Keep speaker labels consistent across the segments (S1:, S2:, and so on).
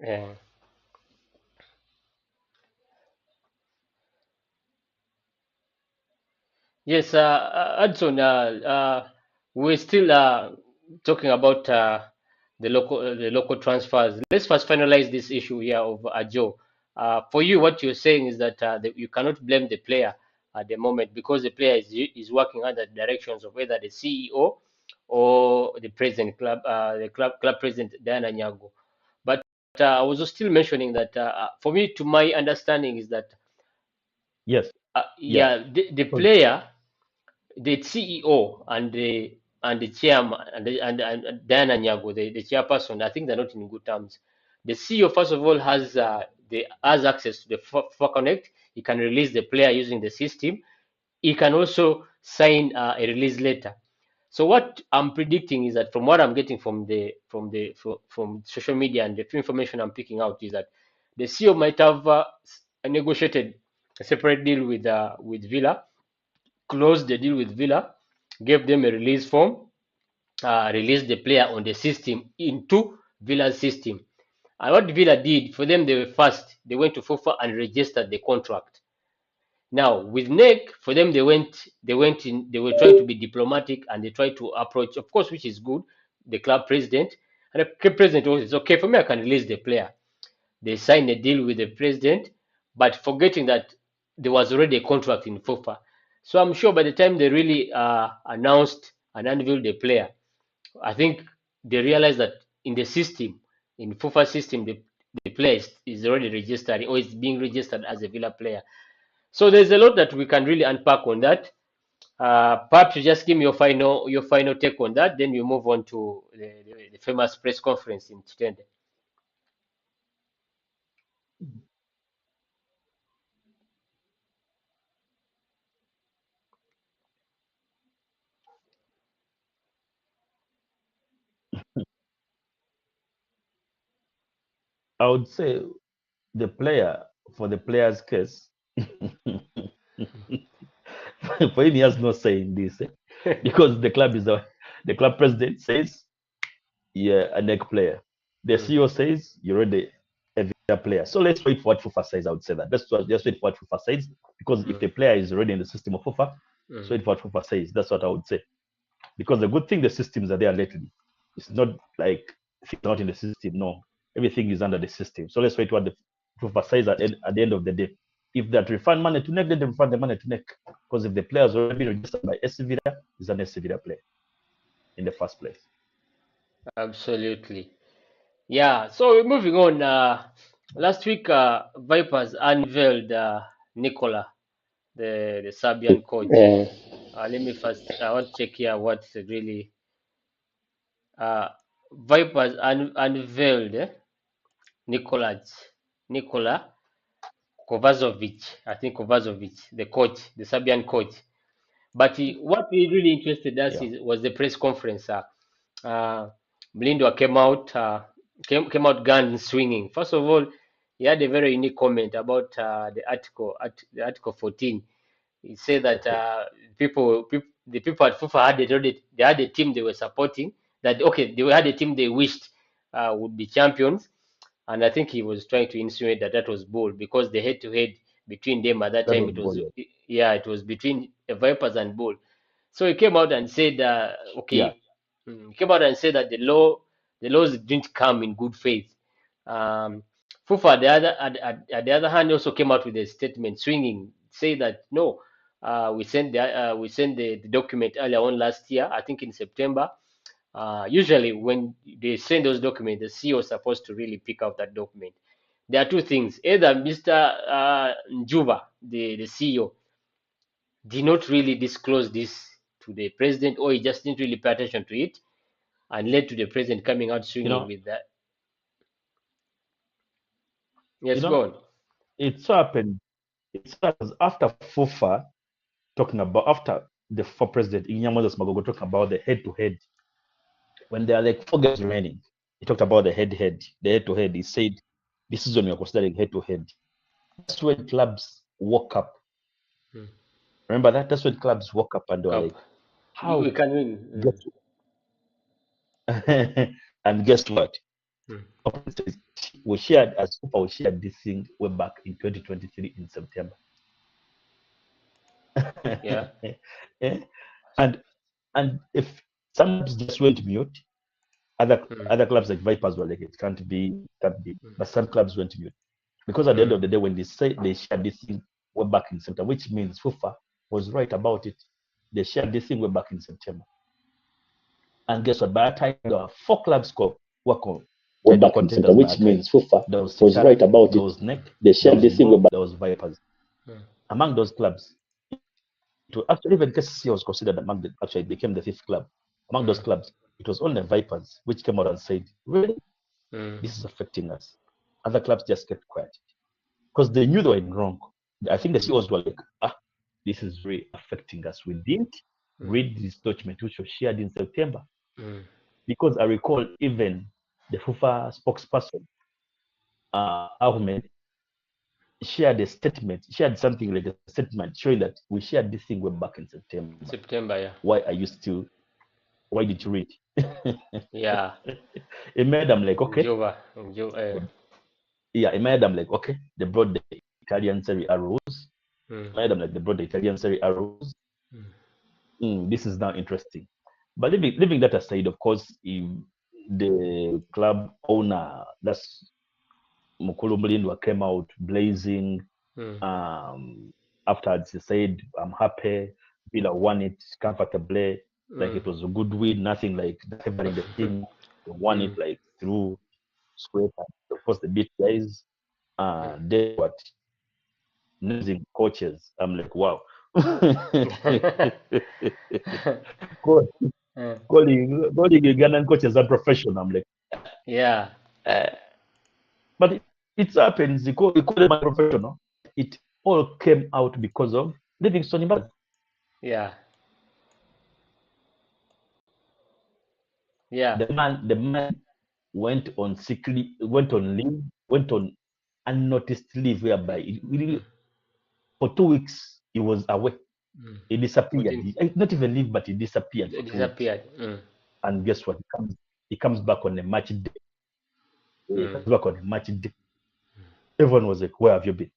S1: Yeah. Yes, Adson, we're still talking about the local transfers. Let's first finalize this issue here of Ajo. For you, what you're saying is that you cannot blame the player at the moment because the player is working under the directions of either the CEO or the president the club president Diana Nyago. But I was still mentioning that for me, to my understanding, is that
S2: Yes, yeah.
S1: yeah, the
S2: So,
S1: player, the CEO and the chairman and Diana Nyago, the chairperson, I think they're not in good terms. The CEO, first of all, has access to the FIFA Connect. He can release the player using the system. He can also sign a release letter. So what I'm predicting is that from what I'm getting from social media and the few information I'm picking out is that the CEO might have negotiated a separate deal with Villa, closed the deal with Villa, gave them a release form, released the player on the system into Villa's system. And what Villa did for them, they were fast. They went to FIFA and registered the contract. Now with NEC, for them, they went in. They were trying to be diplomatic and they tried to approach, of course, which is good, the club president. And the club president also says, okay, for me, I can release the player. They signed a deal with the president, but forgetting that there was already a contract in FIFA. So I'm sure by the time they really announced and unveiled the player, I think they realized that in the system, in FIFA system, the player is already registered or is being registered as a Villa player. So there's a lot that we can really unpack on that. Perhaps you just give me your final take on that, then you move on to the famous press conference in Chitende.
S2: I would say the player, for the player's case, for him, he has no say in this because the club president says you're a neck player. The
S1: Mm,
S2: CEO says you're already a Villa player. So let's wait for what FIFA says. I would say that. Just wait for what FIFA says because if
S1: mm,
S2: the player is already in the system of FIFA, so
S1: mm.
S2: wait for what FIFA says. That's what I would say. Because the good thing, the systems are there lately. It's not like if it's not in the system. No, everything is under the system. So let's wait what the FIFA says at the end of the day. If that refund money to NEC, then they refund the money to NEC. Because if the player is already registered by SC Villa, he's an SC Villa player in the first place.
S1: Absolutely. Yeah, so moving on. Last week, Vipers unveiled Nicola, the Serbian coach.
S3: Yeah.
S1: Let me first, I want to check here what really uh, Vipers unveiled Nikola Kovazovic. I think Kovazovic, the coach, the Serbian coach. But what really interested us
S2: Yeah.
S1: was the press conference. Uh, Mlindwa came out guns swinging. First of all, he had a very unique comment about the article 14. He said that
S2: Okay.
S1: the people at FIFA they had a team they were supporting. That okay, they had a team they wished would be champions, and I think he was trying to insinuate that that was bull because the head-to-head between them at that
S2: That
S1: time
S2: was brilliant.
S1: it was between Vipers and Bull. So he came out and said,
S2: Yeah.
S1: okay, he came out and said that the laws didn't come in good faith. FUFA, at the other hand, also came out with a statement swinging, say that no, we sent the document earlier on last year, I think in September. Usually, when they send those documents, the CEO is supposed to really pick out that document. There are two things: either Mr. Njuva, the CEO, did not really disclose this to the president, or he just didn't really pay attention to it, and led to the president coming out
S2: You
S1: swinging
S2: know,
S1: with that.
S2: you
S1: Yes, go
S2: know,
S1: on.
S2: it's happened. It's happened after FUFA talking about after the for president Inyamadas Magogo talking about the head to head when there are like 4 games remaining. He talked about the head to head. He said this is when we are considering head to head. That's when clubs woke up.
S1: Hmm.
S2: Remember that? That's when clubs woke up and they were
S1: Cup.
S2: like,
S1: We
S2: how
S1: can win.
S2: guess and guess what? We shared as Super, we shared this thing way back in 2023 in September.
S1: Yeah.
S2: Eh? And if some clubs just went mute, other clubs like Vipers were like it can't be, but some clubs went mute because at the end of the day, when they say they shared this thing way back in September, which means FIFA was right about it. They shared this thing way back in September, and guess what? By that time, there were 4 clubs work on title contenders, which means FIFA was right about it. There was NEC, they shared this thing way back. There was Vipers. Among those clubs, to actually even KCC was considered among the, actually became the 5th club. Among those clubs, it was only Vipers which came out and said, really, this is affecting us. Other clubs just kept quiet because they knew they were in wrong. I think the CEOs were like, this is really affecting us. We didn't read this document which was shared in September. Because I recall even the FIFA spokesperson, Ahmed, shared a statement, shared something like a statement showing that we shared this thing way back in September.
S1: Yeah.
S2: Why did you read?
S1: Yeah.
S2: It made them like, okay. Yeah, it made them like, okay, they brought the Italian Serie A rules. It made them like, they brought the Italian Serie A rules. This is now interesting. But leaving that aside, of course, if the club owner, that's Mukulu Mulindwa, came out blazing. After he said, I'm happy, Villa won it comfortably, like it was a good win, nothing like favoring the team. They won it like through square. Of course, the beat guys, they what amazing coaches. I'm like, wow. Calling Ugandan coaches unprofessional. I'm like,
S1: yeah.
S2: But it happens. You call them unprofessional. It all came out because of Livingston Imbabazi.
S1: Yeah. Yeah.
S2: The man went on unnoticed leave, whereby for 2 weeks he was away. He disappeared. Not even leave, but he disappeared. And guess what? He comes back on a match day. He comes back on a match day. Everyone was like, "Where have you been?"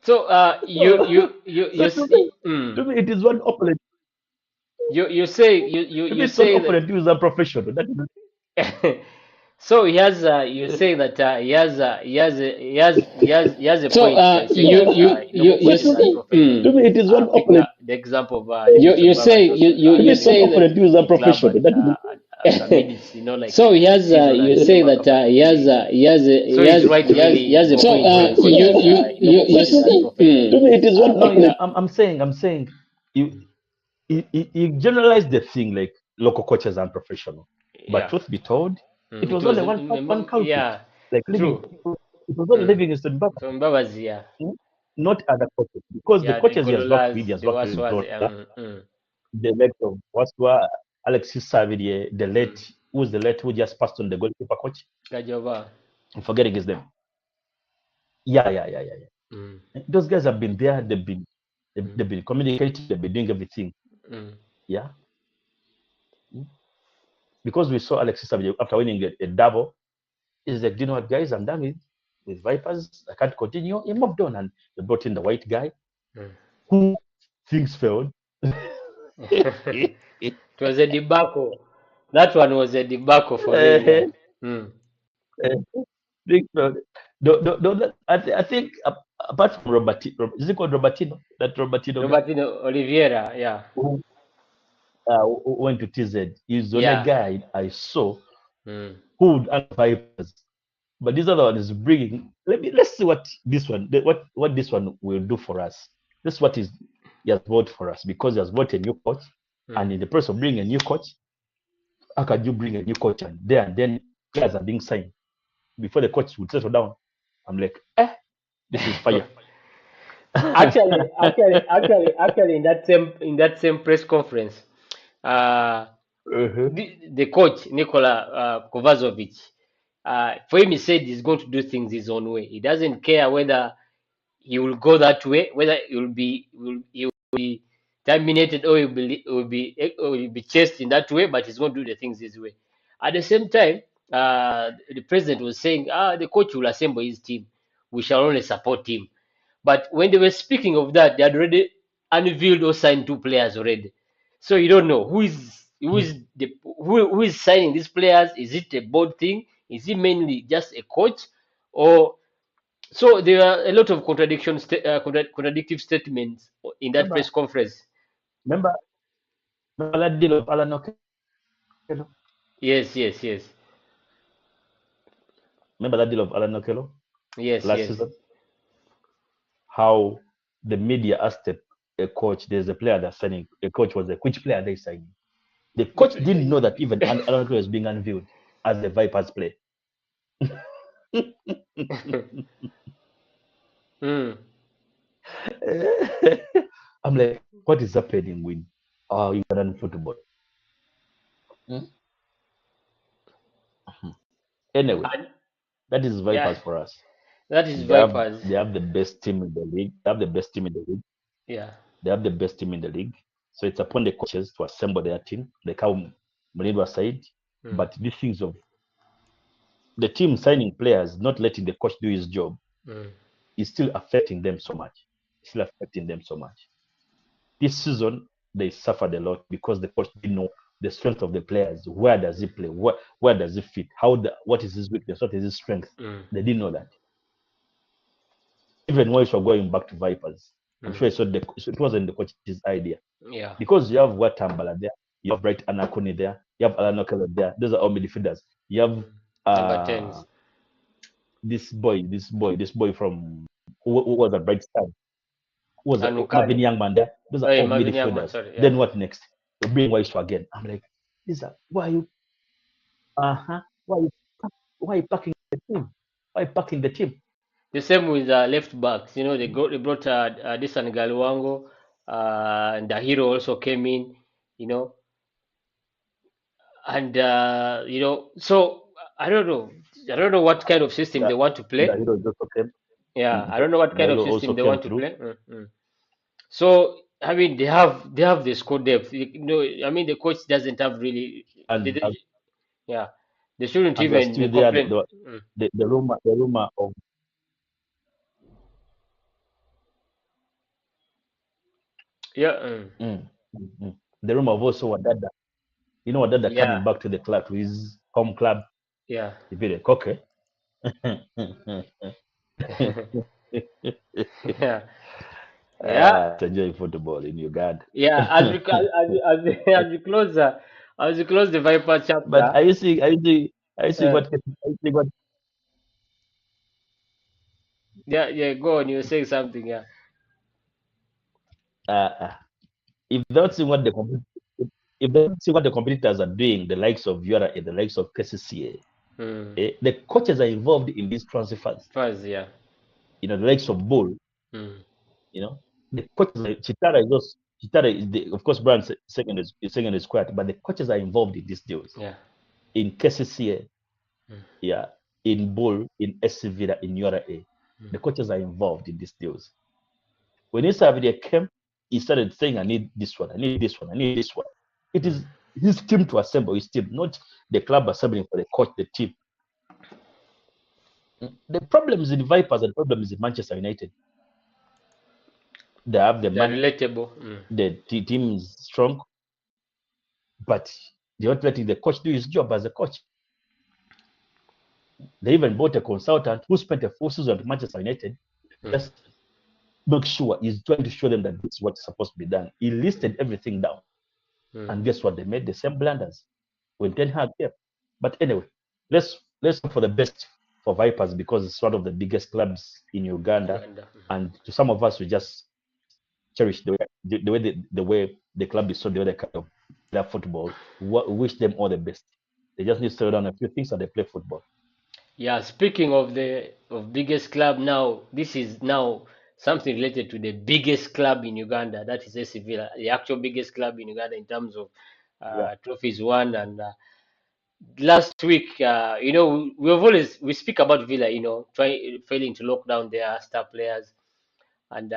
S1: So you
S2: to me, it is one opponent.
S1: You say
S2: opponent who is unprofessional.
S1: So he has you say that he has a point.
S2: So to me it is one opponent.
S1: The example of
S2: you say that who is unprofessional.
S1: Like
S2: so he has you say that he has a
S1: point.
S2: To me it is one opponent. I'm saying you generalize the thing like local coaches are unprofessional. But truth be told, it was only one culprit.
S1: Yeah,
S2: like true. It was only Livingston
S1: Imbabazi, yeah.
S2: Not other coaches. Because the coaches he has worked with, the late of Waswa, Alexis Savidier, the late, who just passed on, the goalkeeper coach?
S1: Gajova.
S2: I'm forgetting his name. Yeah. Those guys have been there, they've been communicating, they've been doing everything. Yeah. Because we saw Alexis Savidier after winning a double, he's like, do you know what, guys, I'm done with Vipers. I can't continue. He moved on and they brought in the white guy who things failed.
S1: It was a debacle. That one was a debacle for me.
S2: I think apart from Robertino, is it called Robertino? That Robertino
S1: Oliveira, yeah.
S2: Who went to TZ. He's the only guy I saw who would Vipers. But this other one is bringing. Let's see what this one will do for us. This is what he has bought for us, because he has bought a new coach, and in the process of bringing a new coach, how can you bring a new coach and then players are being signed before the coach would settle down? I'm like, this is fire.
S1: actually, in that same press conference, the coach Nikola Kovazovic, for him, he said he's going to do things his own way. He doesn't care whether he will go that way, whether he will be terminated or will be chased in that way, but he's going to do the things his way. At the same time, the president was saying, the coach will assemble his team. We shall only support him. But when they were speaking of that, they had already unveiled or signed two players already. So you don't know who is signing these players. Is it a board thing? Is it mainly just a coach? Or so there are a lot of contradictive statements in that
S2: Remember,
S1: press conference.
S2: remember, remember that deal of Alan Okello?
S1: Yes, yes, yes,
S2: Remember that deal of Alan Okello
S1: yes,
S2: last
S1: yes.
S2: season? How the media asked a coach, there's a player that's signing. The coach was like, which player are they signing? The coach didn't know that even Alan Okello was being unveiled as the Vipers player.
S1: Mm.
S2: I'm like, what is happening with Ugandan football? Hmm? Anyway,
S1: And
S2: that is
S1: yeah,
S2: Vipers for us.
S1: that is Vipers.
S2: They have the best team in the league. They have the best team in the league.
S1: Yeah.
S2: They have the best team in the league. So it's upon the coaches to assemble their team. They come Mourinho side,
S1: Mm.
S2: but these things of the team signing players, not letting the coach do his job,
S1: Mm.
S2: is still affecting them so much. It's still affecting them so much. This season, they suffered a lot because the coach didn't know the strength of the players. Where does he play? Where does he fit? What is his weakness? What is his strength?
S1: Mm.
S2: They didn't know that. Even when we were going back to Vipers, I'm
S1: Mm.
S2: sure it wasn't the coach's idea.
S1: Yeah.
S2: Because you have Watambala there, you have Bright Anakuni there, you have Alan Okello there. Those are all midfielders. You have
S1: Mm. Number 10.
S2: this boy from who was a Bright Star, who was Marvin
S1: Anukani.
S2: Youngman there. Those are
S1: Oh,
S2: all
S1: Marvin Yagman,
S2: midfielders.
S1: sorry. Yeah.
S2: Then what next? You bring Waisu again. I'm like, why are you why are you why are you packing the team? Why are you packing the team?
S1: The same with left backs. You know, they brought this and Galuango, and the hero also came in. You know, and so I don't know what kind of system
S2: The
S1: they want to
S2: the
S1: play.
S2: hero just came.
S1: Yeah, I don't know what
S2: The
S1: kind of
S2: hero also
S1: system they
S2: came
S1: want to
S2: through.
S1: play. So I mean, they have the squad depth. I mean, the coach doesn't have really.
S2: And
S1: Yeah, they shouldn't
S2: as we're
S1: even
S2: still
S1: they
S2: there,
S1: complain.
S2: the rumor of
S1: Yeah,
S2: mm, mm, mm. the rumor of also Wadada. You know Wadada
S1: yeah,
S2: coming back to the club, to his home club.
S1: yeah,
S2: If you okay.
S1: yeah, yeah,
S2: Enjoy football in Uganda.
S1: yeah. As we close as we close the Viper
S2: But
S1: chapter,
S2: are you seeing
S1: uh,
S2: what
S1: yeah, yeah. Go on, you were saying something. Yeah.
S2: uh, uh, if they don't see what if they don't see what the competitors are doing, the likes of Yura and the likes of KCCA,
S1: Mm.
S2: the coaches are involved in these transfers.
S1: First, yeah.
S2: You know, the likes of Bull,
S1: Mm.
S2: you know, the coaches, Chitara is just, Chitara is of course, Brian second is quiet, but the coaches are involved in these deals.
S1: Yeah.
S2: In KCCA,
S1: Mm.
S2: yeah, in Bull, in SC Villa, in Yura A,
S1: Mm.
S2: the coaches are involved in these deals. When Isavia came, he started saying, I need this one, I need this one, I need this one. It
S1: Mm.
S2: is his team to assemble his team, not the club assembling for the coach, the team. The problem is in Vipers and the problem is in Manchester United. They have the
S1: They're
S2: money,
S1: relatable. Mm.
S2: the team is strong, but they're not letting the coach do his job as a coach. They even bought a consultant who spent a full season at Manchester United.
S1: Mm.
S2: Just make sure he's trying to show them that this is what's supposed to be done. He listed everything down.
S1: Mm.
S2: And guess what? They made the same blunders when Ten Hag came. But anyway, let's hope for the best for Vipers because it's one of the biggest clubs in Uganda.
S1: Uganda.
S2: And to some of us, we just cherish the way the club is so the other kind of their football. We wish them all the best. They just need to slow down a few things and they play football.
S1: Yeah, speaking of the biggest club now, this is now something related to the biggest club in Uganda. That is AC Villa, the actual biggest club in Uganda in terms of
S2: Yeah,
S1: trophies won. And last week, we speak about Villa, trying failing to lock down their star players, and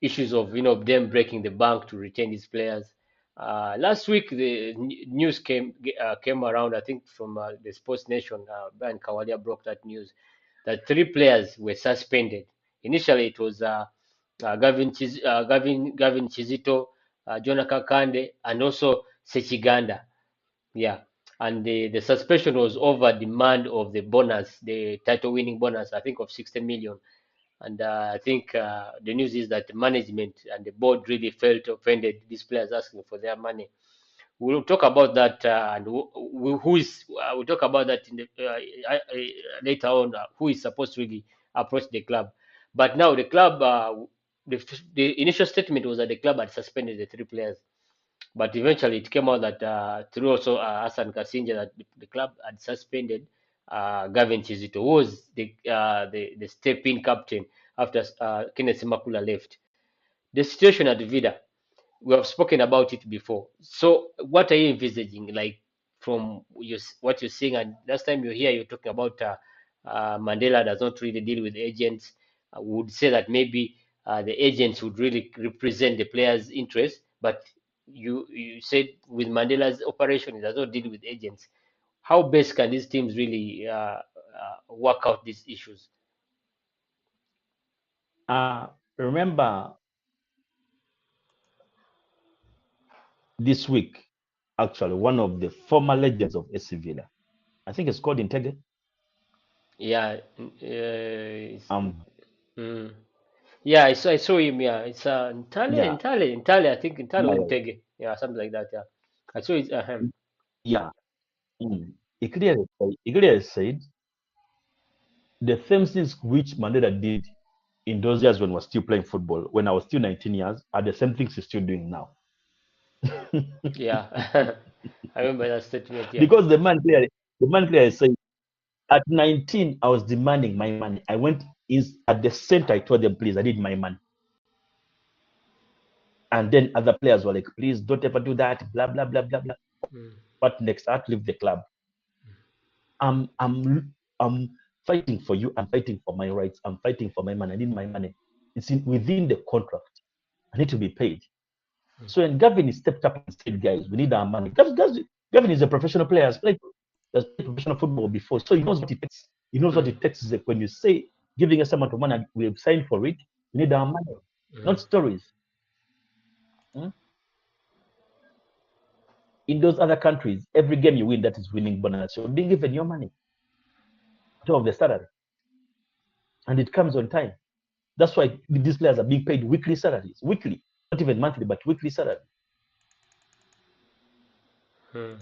S1: issues of them breaking the bank to retain these players. Last week, the news came around. I think from the Sports Nation, Brian Kawalia broke that news that 3 players were suspended. Initially, it was Gavin Chizito, Jonathan Kande, and also Sechiganda. Yeah, and the suspension was over demand of the bonus, the title winning bonus, I think of 60 million. And I think the news is that the management and the board really felt offended. These players asking for their money. We'll talk about that, and we'll talk about that in the later on. Who is supposed to really approach the club? But now the club, the initial statement was that the club had suspended the 3 players, but eventually it came out that through also Hassan Kasinja that the club had suspended Gavin Chizito, who was the step-in captain after Kenneth Makula left. The situation at Vida, we have spoken about it before. So what are you envisaging, like from what you're seeing? And last time you're here, you're talking about Mandela does not really deal with agents. I would say that maybe the agents would really represent the players' interest, but you said with Mandela's operation, it does not deal with agents. How best can these teams really work out these issues?
S2: Remember this week, actually, one of the former legends of AC Villa, I think it's called Intege.
S1: Yeah,
S2: Um,
S1: mm. Yeah, I saw him. Yeah, it's
S2: yeah,
S1: Ntale. I think Ntale
S2: yeah,
S1: or
S2: yeah,
S1: Ntege. Yeah, something like that. Yeah, I saw it.
S2: yeah. He clearly said the same things which Mandela did in those years when we were still playing football, when I was still 19 years, are the same things he's still doing now.
S1: Yeah, I remember that statement. Yeah.
S2: Because the man clearly said, at 19, I was demanding my money. I went is at the center, I told them, please, I need my money. And then other players were like, please don't ever do that, blah, blah, blah, blah, blah.
S1: Mm,
S2: What next? I had to leave the club. I'm fighting for you. I'm fighting for my rights. I'm fighting for my money. I need my money. It's within the contract. I need to be paid. So when Gavin stepped up and said, guys, we need our money. Gavin is a professional player, has played professional football before. So he knows what it takes. He knows what
S1: mm,
S2: it takes. Is like when you say giving us amount of money, we've signed for it, we need our money,
S1: mm.
S2: not stories. Hmm? In those other countries, every game you win, that is winning bonus. You're being given your money on top of the salary. And it comes on time. That's why these players are being paid weekly salaries, weekly, not even monthly, but weekly salary.
S1: Mm.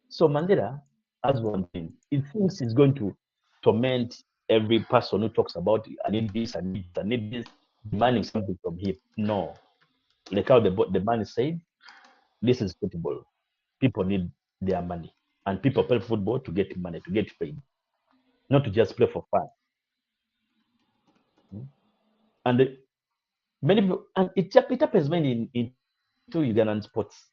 S2: So Mandela has one thing. He thinks he's going to torment every person who talks about, I need this, I need this, demanding something from him. No. Like how the man is saying, this is football. People need their money. And people play football to get money, to get paid, not to just play for fun. And many people, and it happens mainly into Ugandan sports,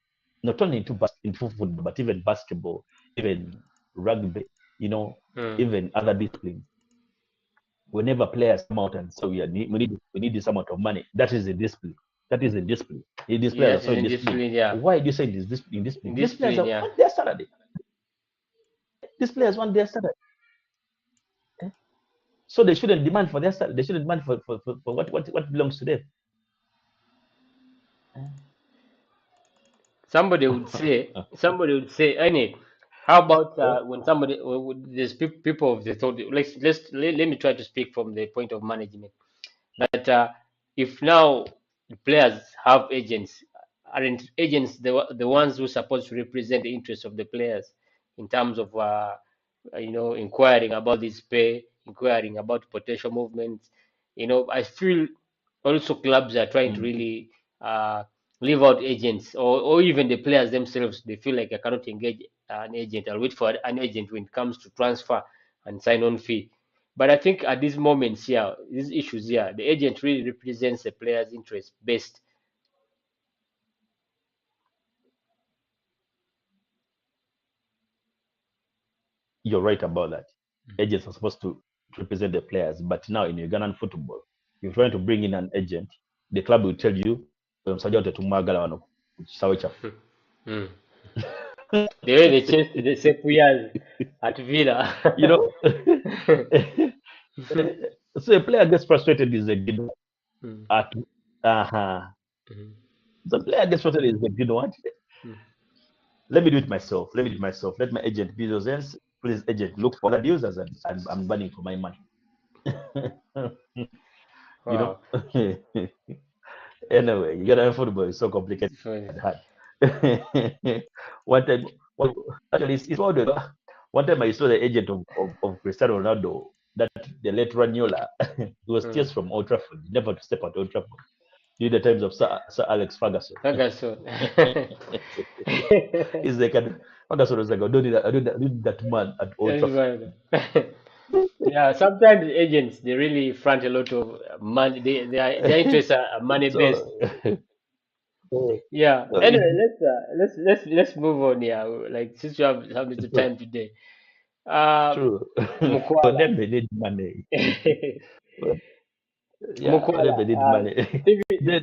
S2: not only into football, but even basketball, even rugby,
S1: Mm.
S2: even other disciplines. Whenever players come out and say we need this amount of money, that is a discipline. That is a discipline. These players are
S1: Yes,
S2: so
S1: it's in
S2: disciplined.
S1: discipline. Yeah,
S2: Why do you say this discipline? These players
S1: discipline.
S2: are
S1: Yeah.
S2: want their salary. These players want their salary. Eh? So they shouldn't demand for their salary. They shouldn't demand for what belongs to them.
S1: Somebody would say, any. How about
S2: Eh?
S1: when somebody, there's people of the thought, let me try to speak from the point of management. That if now the players have agents, aren't agents the ones who are supposed to represent the interests of the players in terms of inquiring about this pay, inquiring about potential movements. I feel also clubs are trying to
S2: Mm.
S1: really leave out agents, or even the players themselves. They feel like I cannot engage an agent. I'll wait for an agent when it comes to transfer and sign on fee. But I think at these moments here, these issues here, the agent really represents the player's interest best.
S2: You're right about that. Agents are supposed to represent the players, but now in Ugandan football, you're trying to bring in an agent, the club will tell you, "Msajja tumwagala wano kisawe kyaffe."
S1: The way they chased the Sepuyas at Villa.
S2: You know, so a player gets frustrated is like, you know,
S1: Mm,
S2: at
S1: mm,
S2: the player gets frustrated is like, you know what?
S1: mm.
S2: Let me do it myself. Let me do it myself. Let my agent be those ends. Please, agent, look for other deals as I'm running for my money. You know.
S1: Wow.
S2: Anyway, you gotta have football. It's so complicated
S1: It's funny.
S2: and hard. One time, one, actually, it's all the one time I saw the agent of Cristiano Ronaldo, that the late Raniola, he was
S1: Mm.
S2: tears from Old Trafford, never to step at Old Trafford during the times of Sir Alex Ferguson.
S1: Ferguson.
S2: He's like, Ferguson was like, I don't need that man at Old
S1: That's
S2: Trafford.
S1: right. Yeah, sometimes agents they really front a lot of money. Their interests are money based.
S2: So, so
S1: Yeah.
S2: it,
S1: Anyway, let's move on. Yeah, like since you have the time today. Um,
S2: true. For
S1: Mukwala.
S2: them, they need money. Yeah, for them,
S1: Mukwala.
S2: they need money.
S1: Steven.
S2: then,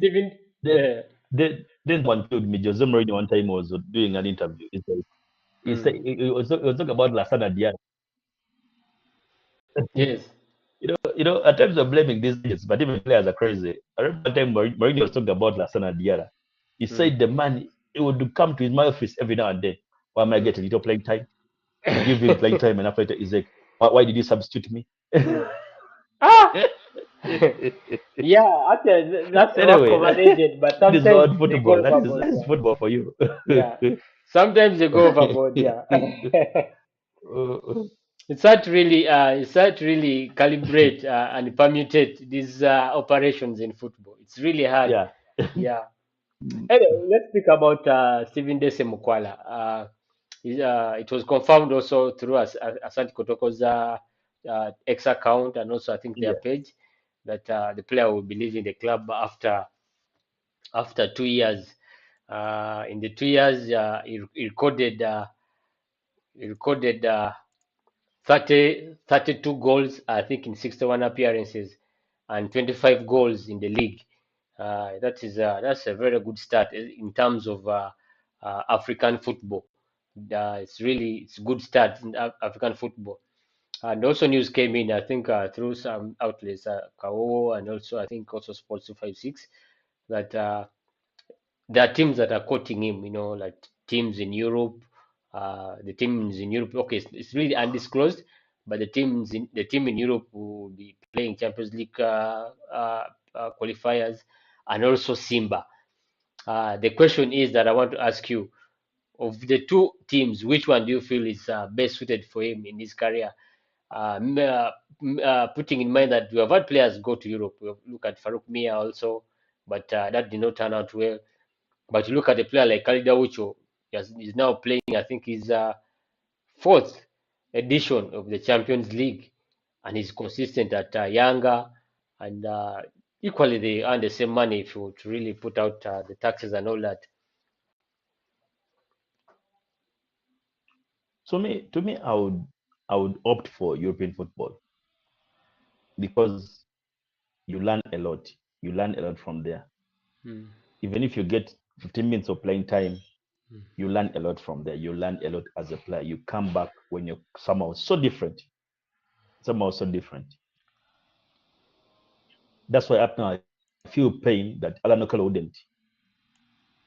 S1: Steven.
S2: then, then one told me, Jose Mourinho one time was doing an interview.
S1: Mm,
S2: He was talking about Lassana Diarra.
S1: yes.
S2: At times I'm blaming these idiots, but even players are crazy. I remember one time Mourinho was talking about Lassana Diarra. He
S1: Mm,
S2: said the man, he would come to my office every now and then. Why am I
S1: mm.
S2: getting little playing time? You give him playing time, and after that, he's like, why did you substitute me?
S1: Mm. Ah. Yeah, actually, that's the work
S2: Anyway,
S1: of an agent, but
S2: that is
S1: sometimes
S2: not
S1: they go
S2: football.
S1: overboard.
S2: That is
S1: Yeah,
S2: football for you.
S1: yeah. Sometimes they go overboard. Yeah.
S2: Uh,
S1: It's hard to really calibrate and permutate these operations in football. It's really hard.
S2: yeah.
S1: Yeah. Anyway, let's speak about Steven Mukwala. It was confirmed also through Asante Kotoko's X account and also I think their
S2: Yeah.
S1: page that the player will be leaving the club after 2 years. In the 2 years, he recorded 32 goals, I think, in 61 appearances and 25 goals in the league. That's a very good start in terms of African football. It's a good start in African football. And also news came in, I think, through some outlets, Kao, and also I think also Sports 256, that there are teams that are courting him, like teams in Europe. The teams in Europe, okay, it's really undisclosed, but the team in Europe will be playing Champions League qualifiers, and also Simba. The question is that I want to ask you: of the two teams, which one do you feel is best suited for him in his career? Putting in mind that we have had players go to Europe. We have look at Farouk Mia also, but that did not turn out well. But you look at a player like Khalid Aucho, he's now playing, I think, his fourth edition of the Champions League, and he's consistent at Yanga, and equally they earn the same money if you were to really put out the taxes and all that.
S2: To me, I would opt for European football because you learn a lot. You learn a lot from there.
S1: Mm,
S2: Even if you get 15 minutes of playing time,
S1: mm,
S2: you learn a lot from there. You learn a lot as a player. You come back when you're somehow so different. Somehow so different. That's why up now I feel pain that Alan Okala wouldn't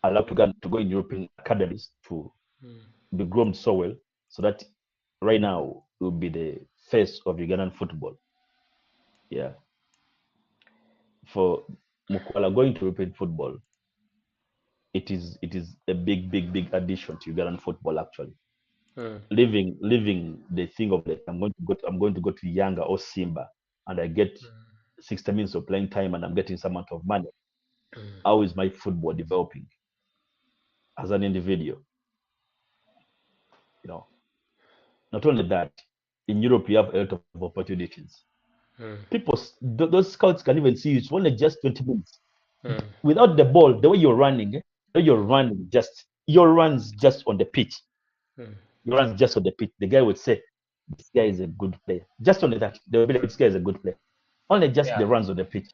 S2: allow to go in European academies to
S1: mm.
S2: be groomed so well, so that right now will be the face of Ugandan football. Yeah. For Mukwala going to European football, it is a big addition to Ugandan football actually.
S1: Mm,
S2: Leaving the thing of like I'm going to go to Yanga or Simba and I get 60 minutes of playing time and I'm getting some amount of money.
S1: mm,
S2: How is my football developing as an individual? You know, not only that, in Europe you have a lot of opportunities.
S1: mm,
S2: Those scouts can even see you. It's only just 20 minutes
S1: mm,
S2: without the ball. The way you're running, the way you're running, just your runs just on the pitch.
S1: mm.
S2: Your runs just on the pitch. The guy would say, "This guy is a good player." Just only that, they will be like, "This guy is a good player." Only just
S1: Yeah.
S2: the runs on the pitch.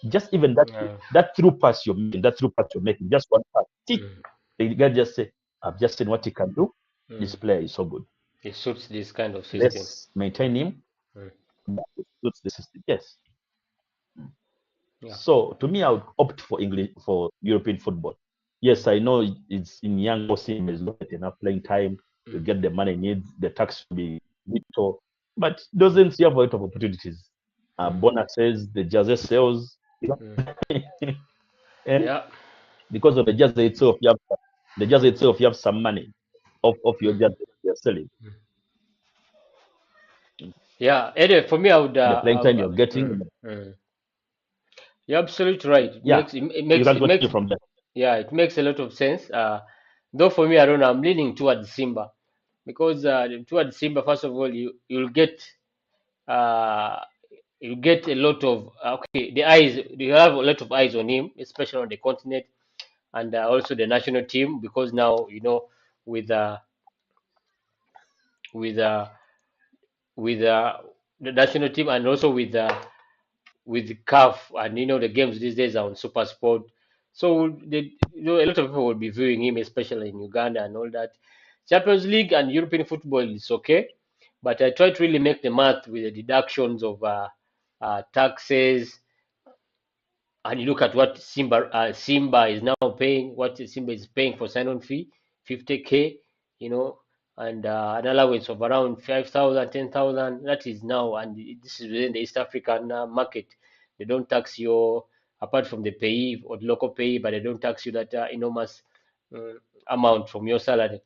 S2: Just even that through pass you're making, just one pass. The guy just say, I've just seen what he can do. This player is so good.
S1: It suits this kind of system.
S2: Let's maintain him. It suits the system. Yes.
S1: Yeah.
S2: So to me, I would opt for European football. Yes, I know it's in young team is not enough playing time to get the money needs, the tax to be little, but doesn't see a lot of opportunities. Bonuses, the jersey sales,
S1: Yeah.
S2: because of the jersey itself, you have some money of your jersey you're selling.
S1: Yeah. Anyway, for me, I would.
S2: The playing time you're getting.
S1: You're absolutely right.
S2: Yeah,
S1: It makes
S2: you can
S1: it makes
S2: continue from there.
S1: yeah, it makes a lot of sense. Though for me, I don't know. I'm leaning towards Simba because towards Simba, first of all, uh, you get a lot of okay. The eyes you have a lot of eyes on him, especially on the continent and also the national team because now with uh, with uh, with the national team and also with the CAF and the games these days are on Super Sport. So a lot of people will be viewing him, especially in Uganda and all that. Champions League and European football is okay, but I try to really make the math with the deductions of taxes, and you look at what Simba is now paying, what Simba is paying for sign-on fee, 50K, and an allowance of around 5,000, 10,000. That is now, and this is within the East African market. They don't tax you apart from the payee or the local payee, but they don't tax you that enormous amount from your salary.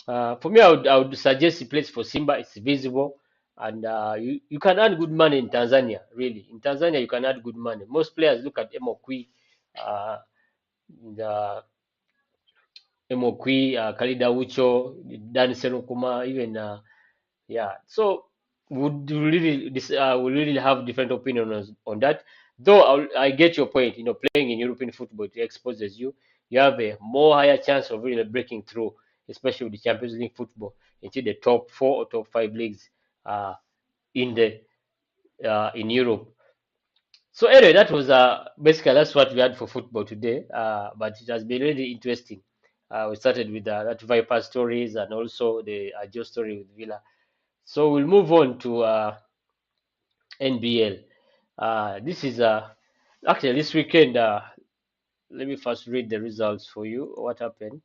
S1: For me, I would suggest a place for Simba. It's visible, and you can earn good money in Tanzania. Really, in Tanzania, you can earn good money. Most players look at uh, the Khalid Aucho, Dan Senokuma, even yeah. So would really have different opinions on that. Though I get your point. Playing in European football it exposes you. You have a more higher chance of really breaking through, especially with the Champions League football, into the top 4 or top 5 leagues uh, in the in Europe. So anyway, that was basically that's what we had for football today. But it has been really interesting. We started with that Viper stories and also the Ajo story with Villa. So we'll move on to NBL. This is actually this weekend. Let me first read the results for you. What happened?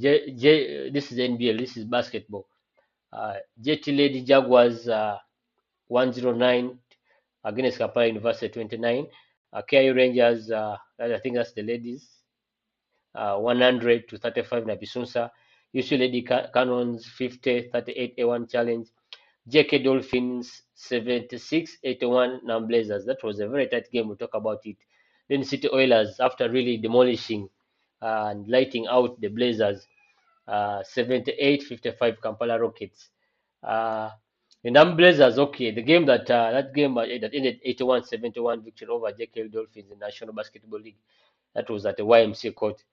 S1: This is NBL. This is basketball. JT Lady Jaguars 109 against Kampala University 29. KIU Rangers, I think that's the ladies, 100 to 35 na Bisunsa. UC Lady Cannons 50 38 A1 challenge. JK Dolphins 76-81 Nam Blazers. That was a very tight game. We'll talk about it. Then City Oilers, after really demolishing and lighting out the Blazers, 78-55 Kampala Rockets. The Nam Blazers, okay, the game that game that ended 81-71 victory over JK Dolphins in the National Basketball League. That was at the YMCA court.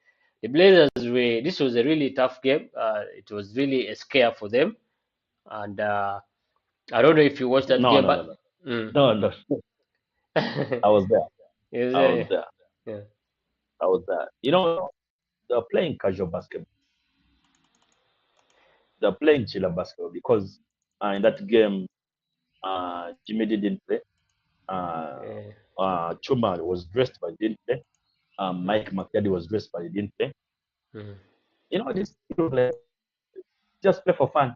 S1: The Blazers this was a really tough game. It was really a scare for them, and I don't know if you watched that
S2: No,
S1: game,
S2: no, no,
S1: but
S2: no, no, no. I was there.
S1: Is
S2: I was
S1: it?
S2: there.
S1: Yeah.
S2: I was there. They're playing casual basketball. They're playing chiller basketball because in that game, Jimmy didn't play.
S1: Yeah.
S2: Chuma was dressed but didn't play. Mike McCarthy was dressed but he didn't play.
S1: Mm.
S2: These people play, just play for fun.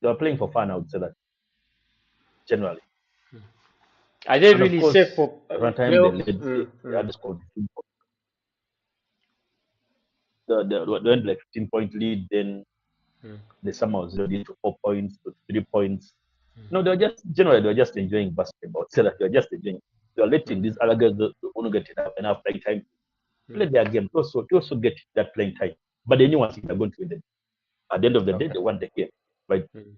S2: They were playing for fun, I would say that generally.
S1: Are they
S2: And of
S1: really safe
S2: course,
S1: for
S2: at one time they
S1: playoff?
S2: led, they had scored 15 points. They went like 15-point lead, then
S1: Mm.
S2: they somehow zeroed it to 4 points, to 3 points. No, they were just enjoying basketball. Say that they were just enjoying. They were letting these other guys who only get enough playing time play their game. To also get that playing time. But they knew one thing, they're going to win it. At the end of the day,
S1: Okay.
S2: they won the game. Right?
S1: Mm.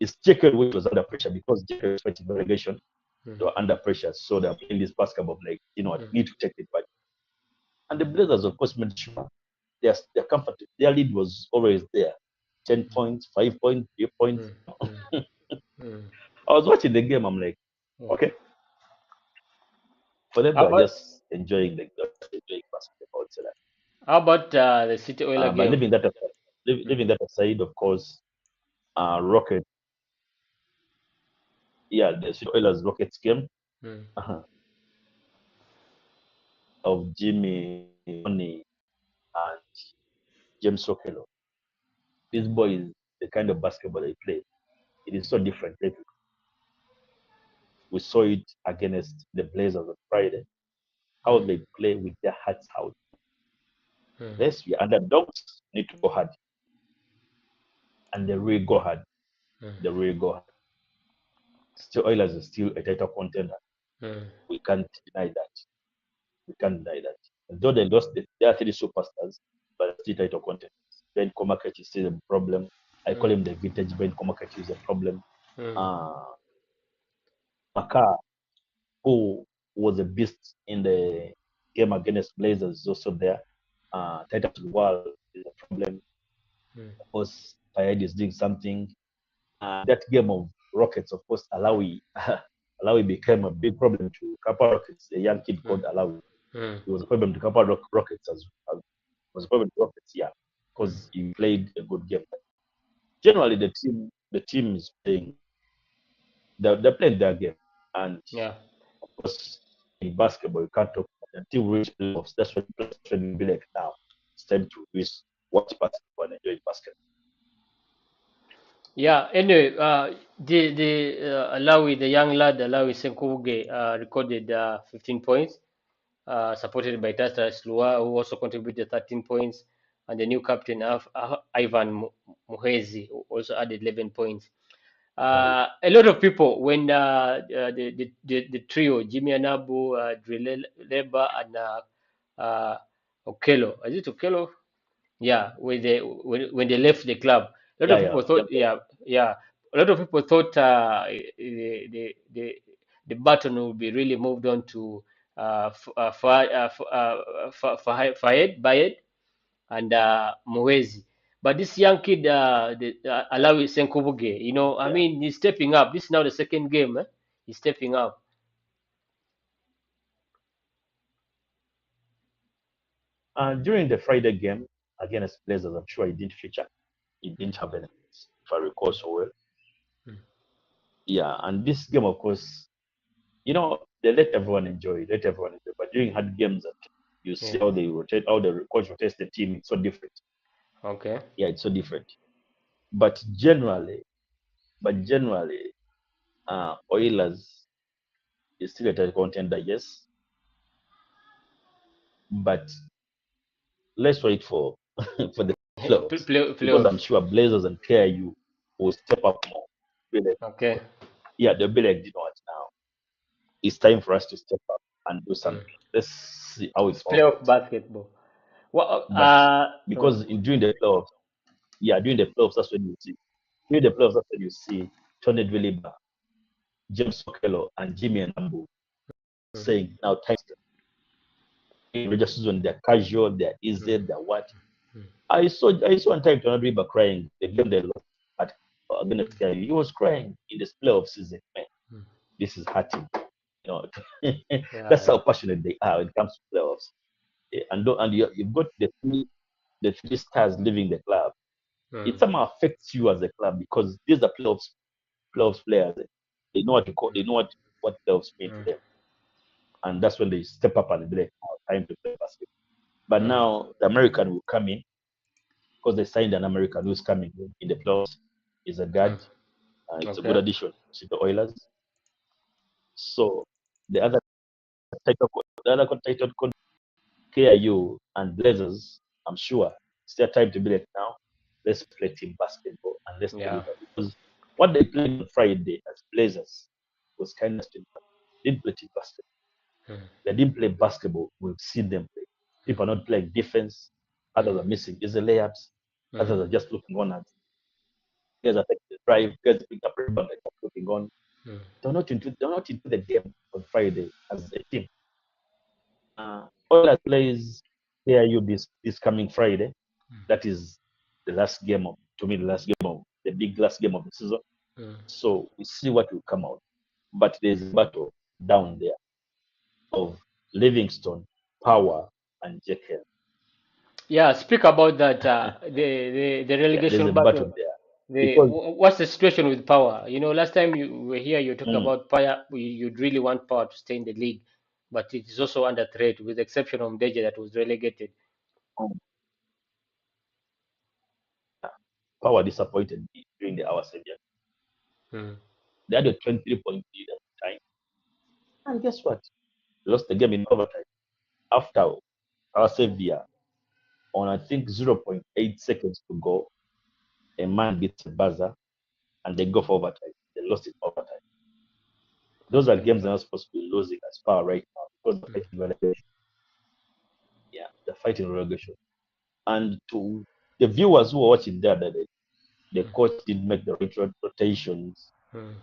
S2: It's Jekyll which was under pressure because Jekyll was fighting relegation.
S1: Mm.
S2: They were under pressure, so they're playing this basketball like I
S1: Mm.
S2: need to take it back. And the Blazers, of course, made sure they're comfortable. Their lead was always there. 10 points, 5 points, 3 points.
S1: Mm. Mm. Mm.
S2: I was watching the game, I'm like,
S1: Yeah.
S2: okay. For them,
S1: How
S2: they are
S1: about
S2: just enjoying basketball. So that.
S1: the City Oiler
S2: But
S1: game?
S2: leaving that aside, of course, Rocket, yeah, the City Oilers Rockets game
S1: Mm,
S2: uh, of Jimmy, Tony, and James Okelo. These boys, the kind of basketball they play, it is so different. We saw it against the Blazers on Friday, how
S1: mm,
S2: they play with their hearts out.
S1: mm,
S2: Yes, we underdogs need to go hard, and they really go hard.
S1: mm,
S2: They really go hard. Still, Oilers is still a title contender.
S1: mm,
S2: We can't deny that. We can't deny that. And though they lost their three superstars, but still title contenders. Ben Komakech is still a problem. I call
S1: mm,
S2: him the vintage Ben Komakech is a problem.
S1: mm,
S2: Uh, Maka, who was a beast in the game against Blazers, is also there. Titus Wall is a problem.
S1: mm,
S2: Of course, Fayed is doing something. That game of Rockets, of course, Alawi, Alawi became a big problem to Kappa Rockets. A young kid
S1: mm,
S2: called Alawi.
S1: mm,
S2: It was a problem to Kappa Rockets as was a problem to Rockets, yeah,
S1: mm.
S2: because he played a good game. Generally, the team is playing. They're playing their game, and
S1: Yeah.
S2: of course, in basketball, you can't talk until we reach playoffs. That's when we be like now. It's time to watch basketball and enjoy basketball.
S1: Yeah. Anyway, the Alawi, the young lad Alawi Senkuge, recorded 15 points, supported by Tata Slua, who also contributed 13 points, and the new captain Ivan Muhezi, who also added 11 points. A lot of people, when the trio, Jimmy Anabu, Drileba, and Okelo, is it Okelo? Yeah, when they left the club, a lot
S2: Yeah,
S1: of
S2: yeah,
S1: people thought, yeah, yeah, a lot of people thought the baton would be really moved on to Fayed Bayed and Mwezi. But this young kid, Alawi Senkobuge, I
S2: yeah.
S1: mean, he's stepping up. This is now the second game. He's stepping up.
S2: During the Friday game against Blazers, I'm sure he didn't feature. He
S1: Mm,
S2: didn't have any, if I recall so well.
S1: mm,
S2: Yeah, and this game, of course, they let everyone enjoy, let everyone enjoy. But during hard games, that you
S1: yeah.
S2: see how they rotate, how the coach rotates the team, it's so different.
S1: Okay.
S2: Yeah, it's so different. But generally, Oilers is still a title contender, yes. But let's wait for for the playoffs because I'm
S1: Playoff.
S2: sure Blazers and KIU will step up more. Be like,
S1: Okay.
S2: yeah, they'll be like, now it's time for us to step up and do
S1: Mm.
S2: something. Let's see how it
S1: It's
S2: all
S1: playoff
S2: goes.
S1: basketball. Well,
S2: But because during the playoffs, during the playoffs, during the playoffs, that's when you see Tony Dweliba, James Okelo, and Jimmy Nambu
S1: mm,
S2: saying, now time to in regular season, they're casual, they're
S1: mm,
S2: easy, they're what.
S1: mm,
S2: I saw one time Tony Dweliba crying the game they lost at against KIU. He was crying in this playoff season. Man,
S1: mm.
S2: this is hurting. You know, that's
S1: Yeah.
S2: how passionate they are when it comes to playoffs. And you've got the three stars leaving the club.
S1: Mm,
S2: It somehow affects you as a club because these are playoffs players. They know what to call, they know what playoffs mean to
S1: mm,
S2: them, and that's when they step up and be like, oh, time to play basketball. But
S1: mm,
S2: now the American will come in because they signed an American who's coming in the playoffs. He's a
S1: mm.
S2: guard. It's a good
S1: Okay.
S2: addition to the Oilers. So the other title KIU and Blazers, I'm sure it's their time to be like now. Let's play team basketball and let's
S1: Yeah.
S2: deliver because what they played on Friday as Blazers was kind of they didn't play team basketball.
S1: Mm,
S2: They didn't play basketball. We've seen them play.
S1: mm,
S2: People are not playing defense. Others
S1: mm,
S2: are missing easy layups.
S1: mm,
S2: Others are just looking on at guys are taking the drive. Guys pick up rebound. They're just looking on.
S1: mm,
S2: They're not into the game on Friday as a team. Oilers plays KIU this coming Friday. That is the last game of to me the last game of the big last game of the season.
S1: mm.
S2: So we see what will come out. But there's a battle down there. of Livingston, Power, and Jekyll.
S1: Yeah, speak about that. The
S2: Yeah, there's a
S1: relegation
S2: battle
S1: battle.
S2: there because
S1: What's the situation with Power? You know, last time you were here, you talked
S2: mm,
S1: about Power. You'd really want Power to stay in the league, but it is also under threat, with the exception of Deje that was relegated.
S2: um, Power disappointed me during the hour seven.
S1: Hmm.
S2: They had a 23-point lead at the time, and guess what? They lost the game in overtime after our Sevilla on I think 0.8 seconds to go. A man beats a buzzer and they go for overtime. They lost in overtime. Those are
S1: Okay.
S2: games they're not supposed to be losing as far right now because they're
S1: Hmm.
S2: fighting relegation. Yeah, they're fighting relegation. And to the viewers who are watching there, the coach didn't make the right rotations
S1: Hmm.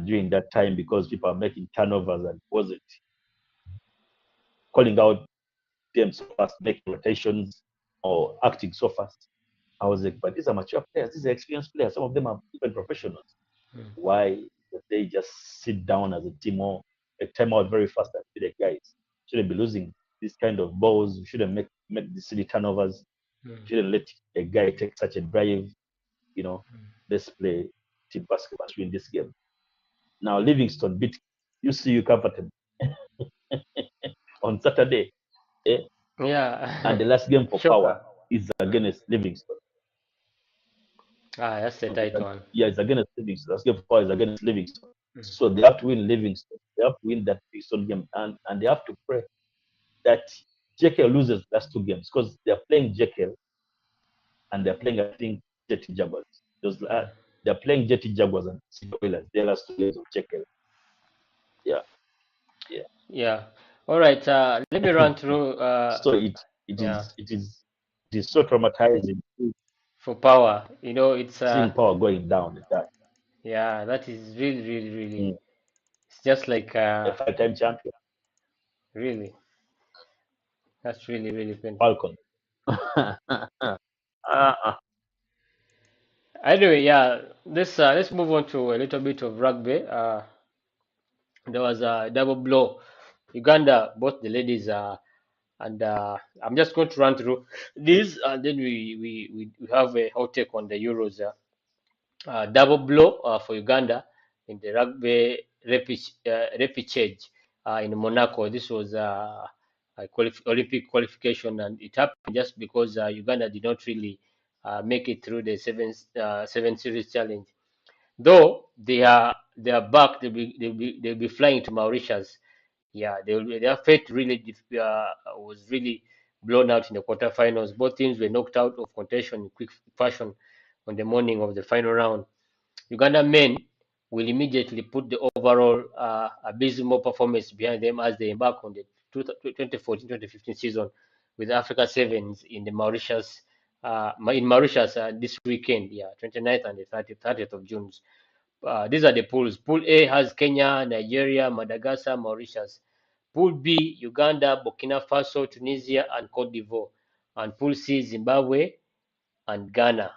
S2: during that time because people are making turnovers and wasn't calling out them so fast, making rotations or acting so fast. I was like, but these are mature players, these are experienced players. Some of them are even professionals.
S1: Hmm.
S2: Why did they just sit down as a team or a timeout very fast and be the guys? Shouldn't be losing this kind of balls. We shouldn't make the silly turnovers.
S1: Hmm.
S2: Shouldn't let a guy take such a drive. You know, let's play team basketball to win this game. Now Livingston beat UCU comfortably on Saturday. Eh? And
S1: Yeah.
S2: the last game for Power
S1: Shocker.
S2: is
S1: Hmm.
S2: against Livingston.
S1: That's a tight one.
S2: Yeah, it's against Livingston. Last game for Power is against Livingston.
S1: Hmm.
S2: So they have to win Livingston. They have to win that Livingston game, and they have to pray that JKL loses last two games because they're playing JKL and they're playing, I think, Jetty Jaguars. They're playing Jetty Jaguars and City Oilers. Their last two games of JKL. Yeah, yeah.
S1: Yeah. All right. Let me run through.
S2: So it
S1: Yeah.
S2: is it is it is so traumatizing
S1: For Power, it's
S2: seeing Power going down like that.
S1: yeah, that is really, really, really.
S2: Mm.
S1: It's just like
S2: A five-time champion,
S1: really. That's really, really painful.
S2: Falcon. uh,
S1: Anyway, yeah. Let's move on to a little bit of rugby. There was a double blow. Uganda, both the ladies, and I'm just going to run through this, and then we have a hot take on the Euros. Double blow for Uganda in the rugby repechage in Monaco. This was a Olympic qualification, and it happened just because Uganda did not really make it through the seven series challenge. Though they are back, they'll be flying to Mauritius. Yeah, their fate really was really blown out in the quarterfinals. Both teams were knocked out of contention in quick fashion on the morning of the final round. Uganda men will immediately put the overall abysmal performance behind them as they embark on the 2014-2015 season with Africa Sevens in Mauritius this weekend, yeah, 29th and the 30th of June. These are the pools. Pool A has Kenya, Nigeria, Madagascar, Mauritius. Pool B, Uganda, Burkina Faso, Tunisia, and Cote d'Ivoire. And Pool C, Zimbabwe and Ghana.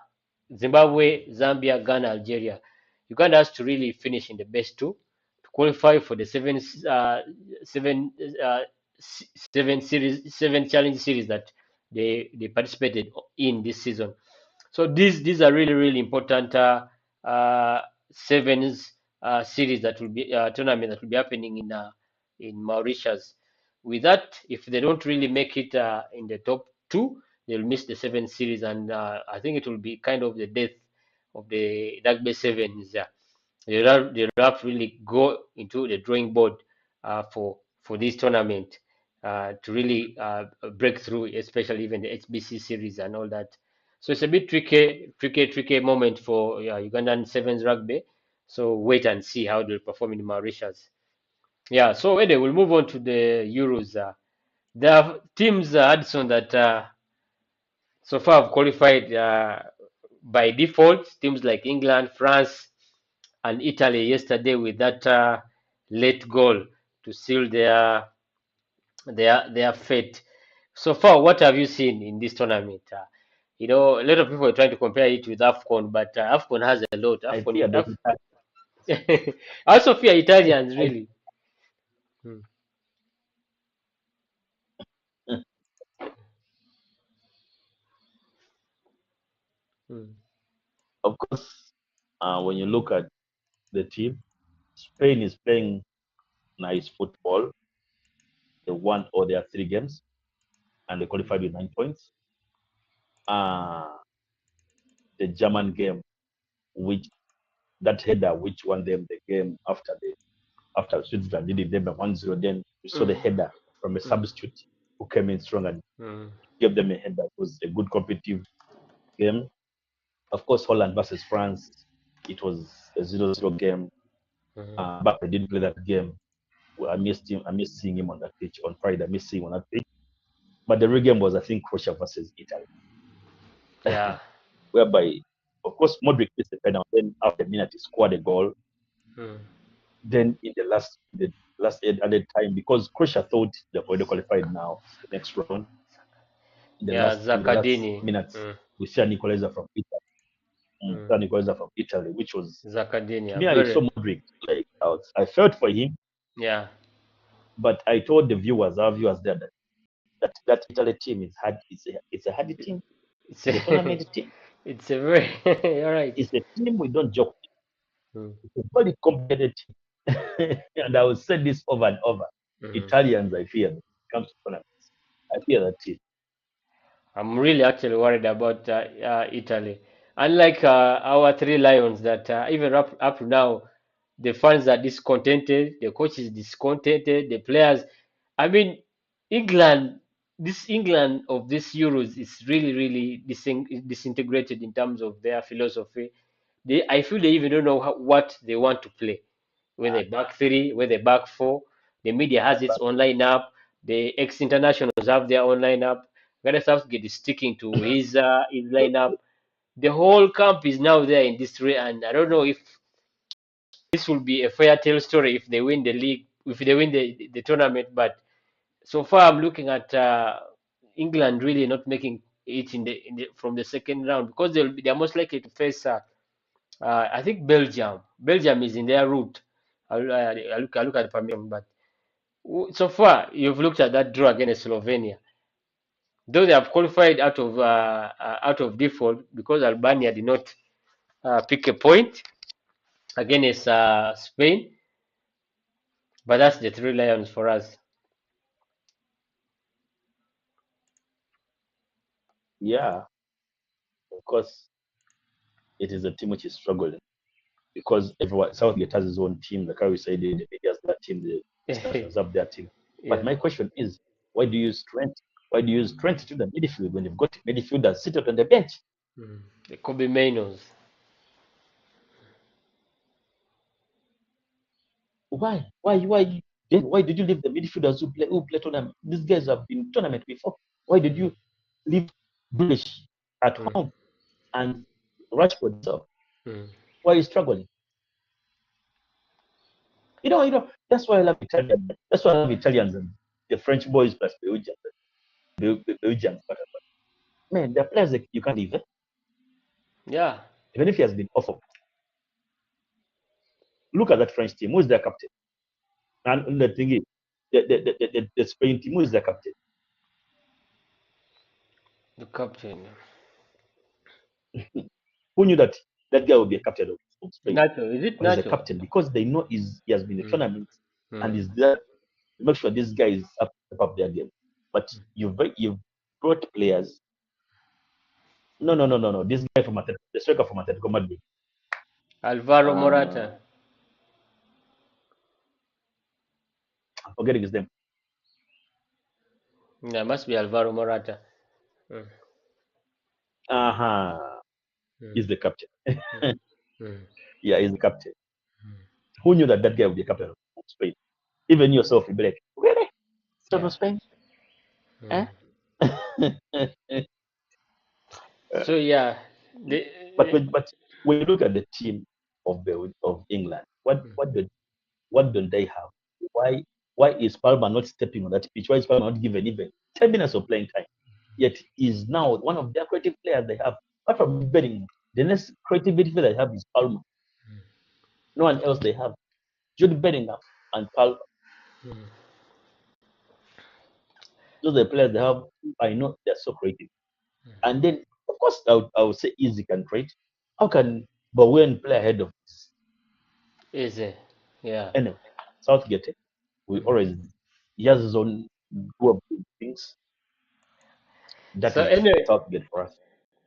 S1: Zimbabwe, Zambia, Ghana, Algeria. Uganda has to really finish in the best two to qualify for the seven, uh, seven challenge series that they participated in this season. So these are really, really important sevens series that will be tournament that will be happening in Mauritius. With that, if they don't really make it in the top two, they'll miss the seven series, and I think it will be kind of the death of the rugby sevens. They'll have to really go into the drawing board for this tournament to really break through, especially even the HBC series and all that. So it's a bit tricky moment for Ugandan sevens rugby. So wait and see how they'll perform in Mauritius. Yeah. So anyway, we'll move on to the Euros. There are teams, Addison, that so far have qualified by default. Teams like England, France, and Italy yesterday with that late goal to seal their fate. So far, what have you seen in this tournament? A lot of people are trying to compare it with AFCON, but AFCON has a lot.
S2: I fear that Italians.
S1: I also fear Italians,
S2: I,
S1: really. Hmm. Mm.
S2: Of course, when you look at the team, Spain is playing nice football. They won all their 3 games and they qualified with 9 points. Uh, the German game, which that header which won them the game after Switzerland did them a 1-0, then you saw the
S1: Mm.
S2: header from a
S1: Mm.
S2: substitute who came in strong and
S1: Mm.
S2: gave them a header. It was a good competitive game. Of course, Holland versus France, it was a 0-0 game.
S1: Mm.
S2: But I didn't play that game. Well, I missed him. I missed seeing him on that pitch on Friday. I missed seeing him on that pitch. But the real game was, I think, Croatia versus Italy,
S1: Yeah.
S2: whereby, of course, Modric missed the penalty. Then after a minute, he scored a goal.
S1: Mm.
S2: Then in the last added time, because Croatia thought they've already qualified now to the next round.
S1: Yeah,
S2: In the last
S1: Zakadini.
S2: minutes,
S1: Mm.
S2: we see an equalizer from Italy.
S1: Mm.
S2: An equalizer from Italy, which was,
S1: Zakadini.
S2: to
S1: Yeah,
S2: me, I saw
S1: very.
S2: Modric. Like I felt for him,
S1: Yeah.
S2: but I told the viewers, our viewers there, that Italy team is hard. It's a hard team.
S1: It's
S2: It's a
S1: a,
S2: tournament team.
S1: it's a very. All right.
S2: It's a team we don't joke
S1: Mm.
S2: with. It's a very complicated team. And I will say this over and over.
S1: Mm.
S2: Italians, I fear, when it comes to tournaments. I fear that team.
S1: I'm really actually worried about Italy. Unlike our three lions, that even up to now, the fans are discontented, the coach is discontented, the players. I mean, England, this England of this Euros is really, really disintegrated in terms of their philosophy. I feel they even don't know what they want to play. Whether back three, whether back four, the media has its own lineup. The ex-internationals have their own lineup. Gareth Southgate is sticking to his lineup. The whole camp is now there in this way, and I don't know if this will be a fair tale story if they win the league, if they win the tournament. But so far, I'm looking at England really not making it in the from the second round because they're most likely to face I think Belgium. Belgium is in their route. I look at the permission, but so far you've looked at that draw against Slovenia. Though they have qualified out of default because Albania did not pick a point against Spain, but that's the three lions for us.
S2: Yeah, of course, it is a team which is struggling because everyone Southgate has his own team. Like how we say, the media has their team, the internationals have their team. But
S1: Yeah.
S2: my question is, why do you use strength? Why do you use strength to the midfield when you've got midfielders seated on the bench?
S1: Mm. The Kobe Mainos.
S2: Why? Why did you leave the midfielders who play tournament? These guys have been tournament before. Why did
S1: Mm.
S2: you leave British at
S1: Mm.
S2: home and Rashford himself?
S1: Mm.
S2: Why are you struggling? That's why I love Italians. That's why I love Italians and the French boys plus Belgians. But man, the players that you can't leave.
S1: Yeah.
S2: Even if he has been awful. Look at that French team. Who is their captain? And the thing is, the Spain team, who is their captain?
S1: The captain.
S2: Who knew that guy would be a captain of Spain?
S1: Nacho. Is it
S2: But he's a
S1: Nacho?
S2: captain because they know he has been in the
S1: Mm.
S2: tournament and
S1: Mm.
S2: is there to make sure this guy is up their game. But you've brought players. No, no, no, no, no. This guy from Atletico, the striker from Atletico Madrid.
S1: Alvaro
S2: Uh,
S1: Morata.
S2: I'm forgetting his name.
S1: Yeah, must be Alvaro Morata. Mm.
S2: Uh-huh.
S1: Mm.
S2: He's the captain.
S1: Mm. Mm.
S2: Yeah, he's the captain. Who knew that guy would be a captain of Spain? Even yourself, you'd be like, really? Captain
S1: Yeah.
S2: of Spain?
S1: Mm.
S2: Eh?
S1: So yeah, the,
S2: When you look at the team of England, what don't they have? Why why is Palmer not stepping on that pitch? Why is Palmer not given even 10 minutes of playing time? Yet he's now one of their creative players they have. Apart from Bellingham, the next creative midfielder they have is Palmer. No one else they have. Jude Bellingham and Palmer. Those are the players they have. I know they're so creative. And then course, I would say easy can trade. How can Bowen play ahead of this?
S1: Easy. Yeah.
S2: Anyway, Southgate, we always he has his own doable things. That
S1: So
S2: is
S1: anyway,
S2: Southgate for us.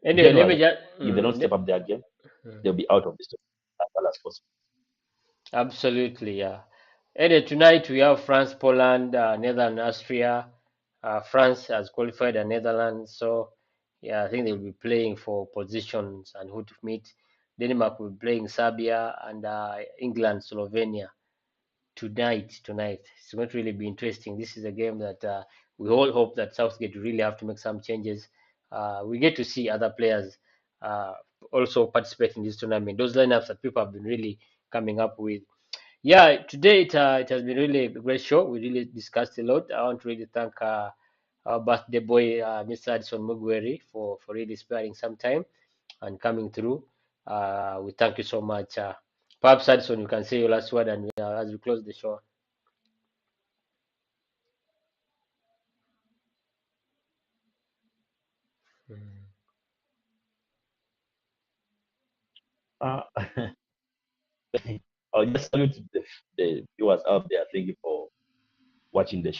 S1: let me
S2: January,
S1: just
S2: if they don't step up their game, they'll be out of this as well as possible.
S1: absolutely, yeah. Anyway, tonight we have France, Poland, Netherlands, Austria. France has qualified the Netherlands, so yeah, I think they will be playing for positions and who to meet. Denmark will be playing Serbia and England, Slovenia tonight. It's going to really be interesting. This is a game that we all hope that Southgate really have to make some changes. We get to see other players uh, also participate in this tournament. Those lineups that people have been really coming up with. Yeah, today it has been really a great show. We really discussed a lot. I want to really thank our birthday boy, Mr. Addison Mugweri, for really sparing some time and coming through. We thank you so much. Perhaps Addison, you can say your last word and as we close the show.
S2: Uh, I'll just salute the viewers out there. Thank you for watching the show.